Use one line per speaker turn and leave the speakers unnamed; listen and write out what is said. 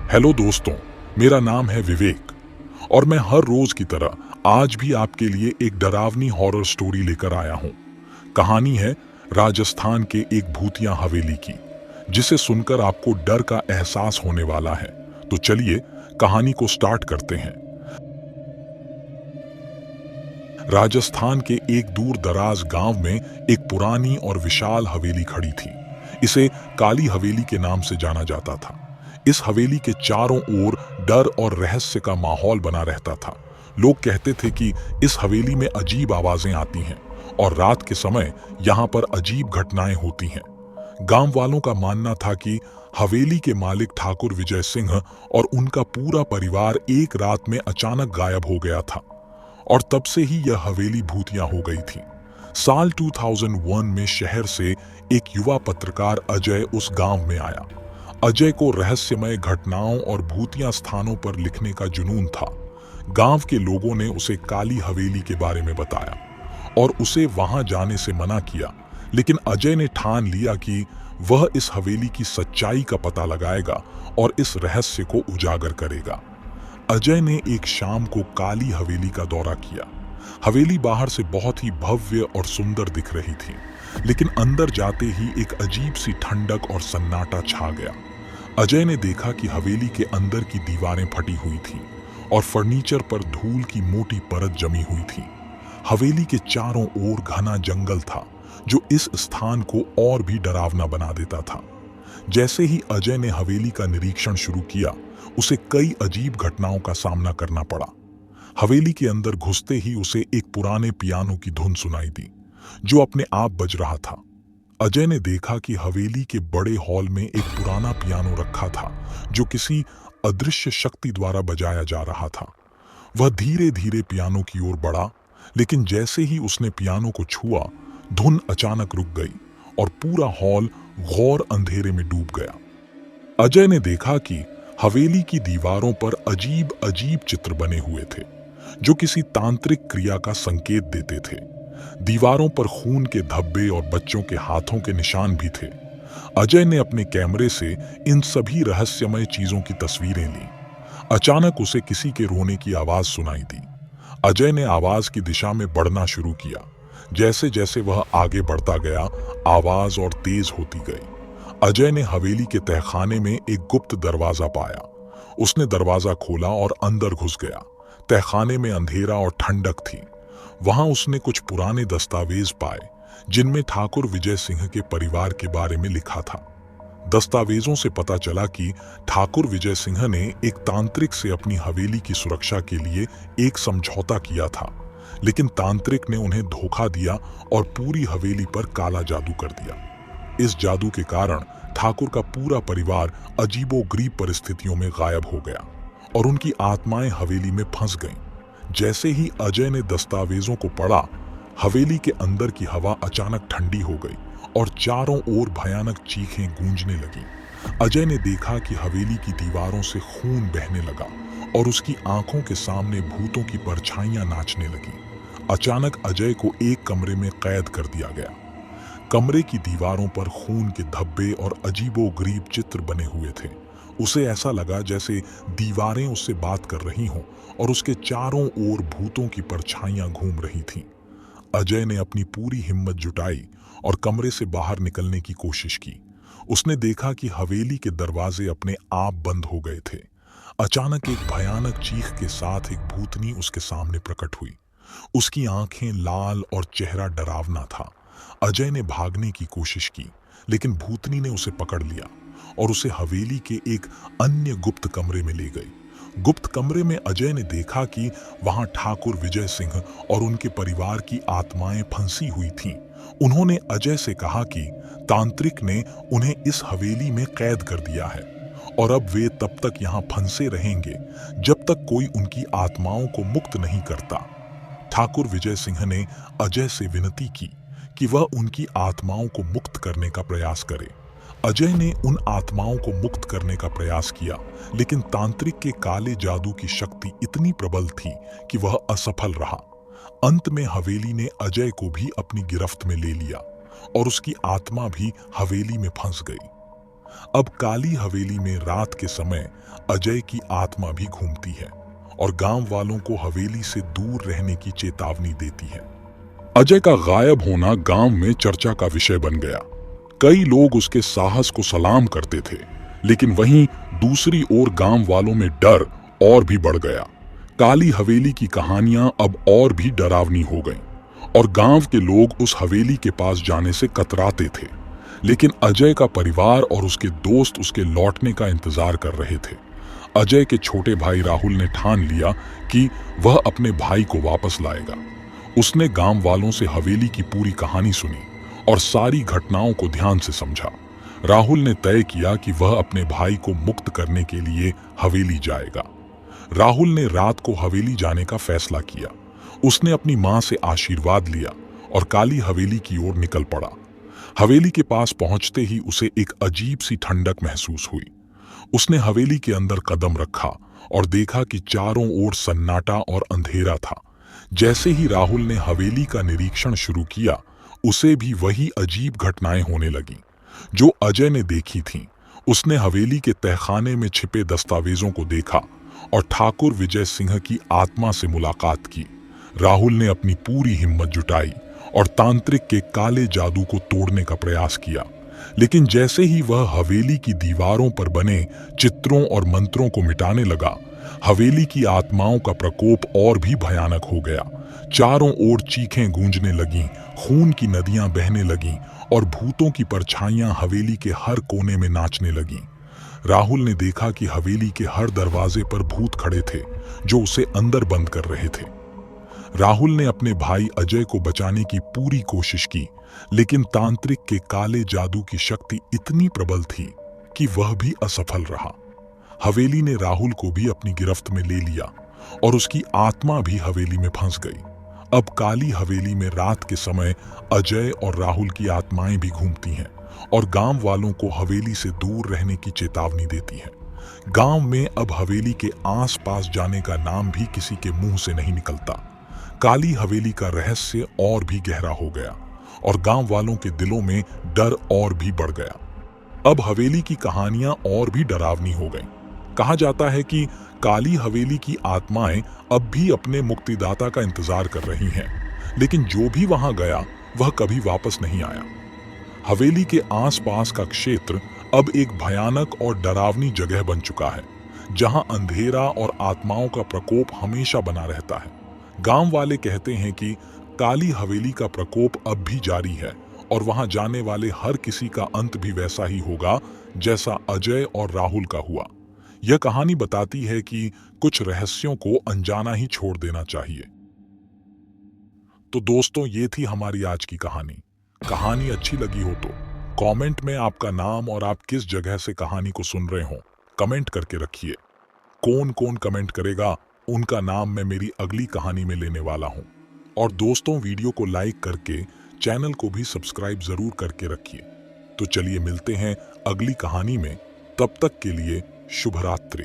Hello दोस्तों, मेरा नाम है विवेक और मैं हर रोज की तरह आज भी आपके लिए एक डरावनी हॉरर स्टोरी लेकर आया हूं। कहानी है राजस्थान के एक भूतिया हवेली की, जिसे सुनकर आपको डर का एहसास होने वाला है। तो चलिए कहानी को स्टार्ट करते हैं। राजस्थान के एक दूर दराज गांव में एक पुरानी और विशाल हवेली खड़ी थी। इसे काली हवेली के नाम से जाना जाता था। इस हवेली के चारों ओर डर और रहस्य का माहौल बना रहता था। लोग कहते थे कि इस हवेली में अजीब आवाजें आती हैं और रात के समय यहाँ पर अजीब घटनाएं होती हैं। गांव वालों का मानना था कि हवेली के मालिक ठाकुर विजय सिंह और उनका पूरा परिवार एक रात में अचानक गायब हो गया था और तब से ही यह हवेली भूतिया हो गई थी। साल 2001 में शहर से एक युवा पत्रकार अजय उस गांव में आया। अजय को रहस्यमय घटनाओं और भूतिया स्थानों पर लिखने का जुनून था। गांव के लोगों ने उसे काली हवेली के बारे में बताया और उसे वहां जाने से मना किया, लेकिन अजय ने ठान लिया कि वह इस हवेली की सच्चाई का पता लगाएगा और इस रहस्य को उजागर करेगा। अजय ने एक शाम को काली हवेली का दौरा किया। हवेली बाहर से बहुत ही भव्य और सुंदर दिख रही थी, लेकिन अंदर जाते ही एक अजीब सी ठंडक और सन्नाटा छा गया। अजय ने देखा कि हवेली के अंदर की दीवारें फटी हुई थी और फर्नीचर पर धूल की मोटी परत जमी हुई थी। हवेली के चारों ओर घना जंगल था, जो इस स्थान को और भी डरावना बना देता था। जैसे ही अजय ने हवेली का निरीक्षण शुरू किया, उसे कई अजीब घटनाओं का सामना करना पड़ा। हवेली के अंदर घुसते ही उसे एक पुराने पियानो की धुन सुनाई दी, जो अपने आप बज रहा था। अजय ने देखा कि हवेली के बड़े हॉल में एक पुराना पियानो रखा था, जो किसी अदृश्य शक्ति द्वारा बजाया जा रहा था। वह धीरे धीरे पियानो की ओर बढ़ा, लेकिन जैसे ही उसने पियानो को छुआ, धुन अचानक रुक गई और पूरा हॉल घोर अंधेरे में डूब गया। अजय ने देखा कि हवेली की दीवारों पर अजीब अजीब चित्र बने हुए थे, जो किसी तांत्रिक क्रिया का संकेत देते थे। दीवारों पर खून के धब्बे और बच्चों के हाथों के निशान भी थे। अजय ने अपने कैमरे से इन सभी रहस्यमय चीजों की तस्वीरें ली। अचानक उसे किसी के रोने की आवाज सुनाई दी। अजय ने आवाज की दिशा में बढ़ना शुरू किया। जैसे जैसे वह आगे बढ़ता गया, आवाज और तेज होती गई। अजय ने हवेली के तहखाने में एक गुप्त दरवाजा पाया। उसने दरवाजा खोला और अंदर घुस गया। तहखाने में अंधेरा और ठंडक थी। वहां उसने कुछ पुराने दस्तावेज पाए, जिनमें ठाकुर विजय सिंह के परिवार के बारे में लिखा था। दस्तावेजों से पता चला कि ठाकुर विजय सिंह ने एक तांत्रिक से अपनी हवेली की सुरक्षा के लिए एक समझौता किया था, लेकिन तांत्रिक ने उन्हें धोखा दिया और पूरी हवेली पर काला जादू कर दिया। इस जादू के कारण ठाकुर का पूरा परिवार अजीबोगरीब परिस्थितियों में गायब हो गया और उनकी आत्माएं हवेली में फंस गईं। जैसे ही अजय ने दस्तावेजों को पढ़ा, हवेली के अंदर की हवा अचानक ठंडी हो गई और चारों ओर भयानक चीखें गूंजने लगी। अजय ने देखा कि हवेली की दीवारों से खून बहने लगा और उसकी आंखों के सामने भूतों की परछाइयां नाचने लगी। अचानक अजय को एक कमरे में कैद कर दिया गया। कमरे की दीवारों पर खून के धब्बे और अजीबोगरीब चित्र बने हुए थे। उसे ऐसा लगा जैसे दीवारें उससे बात कर रही हों और उसके चारों ओर भूतों की परछाइयां घूम रही थीं। अजय ने अपनी पूरी हिम्मत जुटाई और कमरे से बाहर निकलने की कोशिश की। उसने देखा कि हवेली के दरवाजे अपने आप बंद हो गए थे। अचानक एक भयानक चीख के साथ एक भूतनी उसके सामने प्रकट हुई। उसकी आंखें लाल और चेहरा डरावना था। अजय ने भागने की कोशिश की, लेकिन भूतनी ने उसे पकड़ लिया और उसे हवेली के एक अन्य गुप्त कमरे में ले गई। गुप्त कमरे में अजय ने देखा कि वहां ठाकुर विजय सिंह और उनके परिवार की आत्माएं फंसी हुई थीं। उन्होंने अजय से कहा कि तांत्रिक ने उन्हें इस हवेली में कैद कर दिया है और अब वे तब तक यहाँ फंसे रहेंगे जब तक कोई उनकी आत्माओं को मुक्त नहीं करता। ठाकुर विजय सिंह ने अजय से विनती की कि वह उनकी आत्माओं को मुक्त करने का प्रयास करे। अजय ने उन आत्माओं को मुक्त करने का प्रयास किया, लेकिन तांत्रिक के काले जादू की शक्ति इतनी प्रबल थी कि वह असफल रहा। अंत में हवेली ने अजय को भी अपनी गिरफ्त में ले लिया और उसकी आत्मा भी हवेली में फंस गई। अब काली हवेली में रात के समय अजय की आत्मा भी घूमती है और गांव वालों को हवेली से दूर रहने की चेतावनी देती है। अजय का गायब होना गांव में चर्चा का विषय बन गया। कई लोग उसके साहस को सलाम करते थे, लेकिन वहीं दूसरी ओर गांव वालों में डर और भी बढ़ गया। काली हवेली की कहानियां अब और भी डरावनी हो गईं और गांव के लोग उस हवेली के पास जाने से कतराते थे। लेकिन अजय का परिवार और उसके दोस्त उसके लौटने का इंतजार कर रहे थे। अजय के छोटे भाई राहुल ने ठान लिया कि वह अपने भाई को वापस लाएगा। उसने गांव वालों से हवेली की पूरी कहानी सुनी और सारी घटनाओं को ध्यान से समझा। राहुल ने तय किया कि वह अपने भाई को मुक्त करने के लिए हवेली जाएगा। राहुल ने रात को हवेली जाने का फैसला किया। उसने अपनी मां से आशीर्वाद लिया और काली हवेली की ओर निकल पड़ा। हवेली के पास पहुंचते ही उसे एक अजीब सी ठंडक महसूस हुई। उसने हवेली के अंदर कदम रखा और देखा कि चारों ओर सन्नाटा और अंधेरा था। जैसे ही राहुल ने हवेली का निरीक्षण शुरू किया, उसे भी वही अजीब घटनाएं होने लगीं जो अजय ने देखी थीं। उसने हवेली के तहखाने में छिपे दस्तावेजों को देखा और ठाकुर विजय सिंह की आत्मा से मुलाकात की। राहुल ने अपनी पूरी हिम्मत जुटाई और तांत्रिक के काले जादू को तोड़ने का प्रयास किया, लेकिन जैसे ही वह हवेली की दीवारों पर बने चित्रों और मंत्रों को मिटाने लगा, हवेली की आत्माओं का प्रकोप और भी भयानक हो गया। चारों ओर चीखें गूंजने लगीं, खून की नदियां बहने लगीं और भूतों की परछाइयां हवेली के हर कोने में नाचने लगीं। राहुल ने देखा कि हवेली के हर दरवाजे पर भूत खड़े थे जो उसे अंदर बंद कर रहे थे। राहुल ने अपने भाई अजय को बचाने की पूरी कोशिश की, लेकिन तांत्रिक के काले जादू की शक्ति इतनी प्रबल थी कि वह भी असफल रहा। हवेली ने राहुल को भी अपनी गिरफ्त में ले लिया और उसकी आत्मा भी हवेली में फंस गई। अब काली हवेली में रात के समय अजय और राहुल की आत्माएं भी घूमती हैं और गांव वालों को हवेली से दूर रहने की चेतावनी देती हैं। गांव में अब हवेली के आसपास जाने का नाम भी किसी के मुंह से नहीं निकलता। काली हवेली का रहस्य और भी गहरा हो गया और गांव वालों के दिलों में डर और भी बढ़ गया। अब हवेली की कहानियां और भी डरावनी हो गईं। कहा जाता है कि काली हवेली की आत्माएं अब भी अपने मुक्तिदाता का इंतजार कर रही हैं, लेकिन जो भी वहां गया वह कभी वापस नहीं आया। हवेली के आसपास का क्षेत्र अब एक भयानक और डरावनी जगह बन चुका है, जहां अंधेरा और आत्माओं का प्रकोप हमेशा बना रहता है। गांव वाले कहते हैं कि काली हवेली का प्रकोप अब भी जारी है और वहां जाने वाले हर किसी का अंत भी वैसा ही होगा जैसा अजय और राहुल का हुआ। यह कहानी बताती है कि कुछ रहस्यों को अनजाना ही छोड़ देना चाहिए। तो दोस्तों, ये थी हमारी आज की कहानी। कहानी अच्छी लगी हो तो कमेंट में आपका नाम और आप किस जगह से कहानी को सुन रहे हो कमेंट करके रखिए। कौन कौन कमेंट करेगा उनका नाम मैं मेरी अगली कहानी में लेने वाला हूं। और दोस्तों, वीडियो को लाइक करके चैनल को भी सब्सक्राइब जरूर करके रखिए। तो चलिए मिलते हैं अगली कहानी में। तब तक के लिए शुभ रात्रि।